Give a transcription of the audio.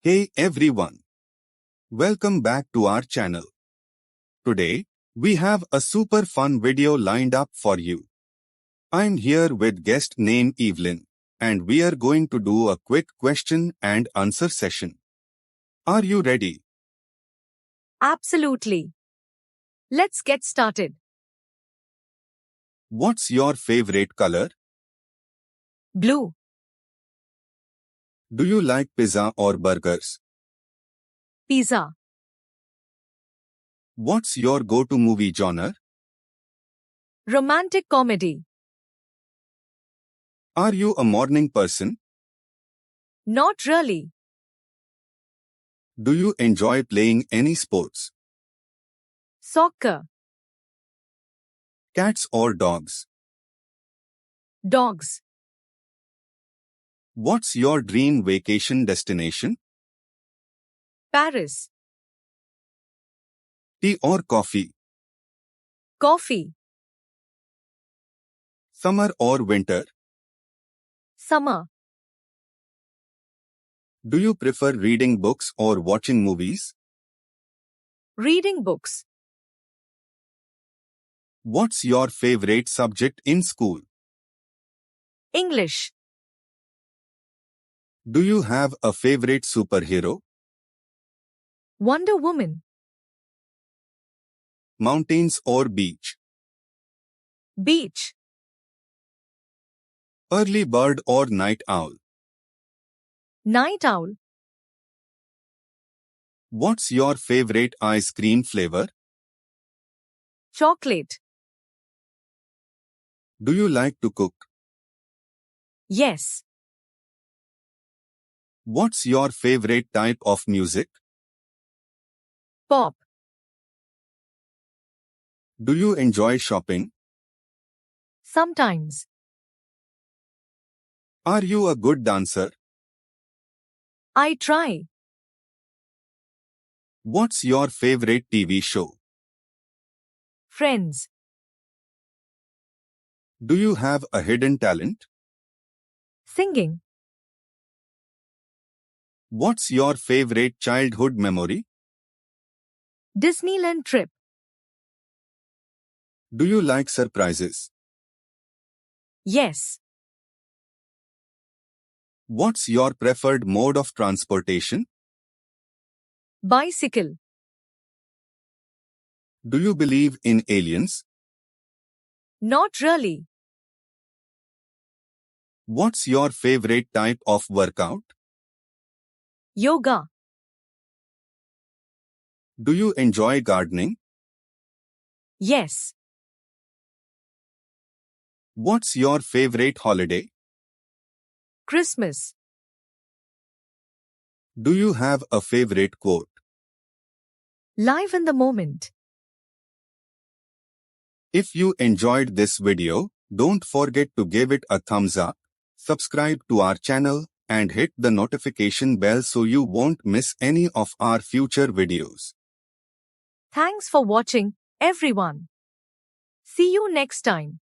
Hey everyone, welcome back to our channel. Today, we have a super fun video lined up for you. I'm here with guest named Evelyn, and we are going to do a quick question and answer session. Are you ready? Absolutely. Let's get started. What's your favorite color? Blue, Do you like pizza or burgers? pizza, What's your go-to movie genre? romantic comedy. Are you a morning person? Not really. Do you enjoy playing any sports? Soccer, Cats or dogs? dogs, What's your dream vacation destination? Paris, Tea or coffee? coffee, Summer or winter? summer, Do you prefer reading books or watching movies? reading books. What's your favorite subject in school? English, Do you have a favorite superhero? Wonder Woman, Mountains or beach? beach, Early bird or night owl? night owl, What's your favorite ice cream flavor? chocolate. Do you like to cook? Yes, What's your favorite type of music? pop. Do you enjoy shopping? Sometimes. Are you a good dancer? I try. What's your favorite TV show? Friends, Do you have a hidden talent? singing. What's your favorite childhood memory? Disneyland trip. Do you like surprises? Yes, What's your preferred mode of transportation? bicycle. Do you believe in aliens? Not really. What's your favorite type of workout? Yoga. Do you enjoy gardening? Yes, What's your favorite holiday? Christmas. Do you have a favorite quote? Live in the moment. If you enjoyed this video, don't forget to give it a thumbs up, subscribe to our channel, and hit the notification bell so you won't miss any of our future videos. Thanks for watching, everyone. See you next time.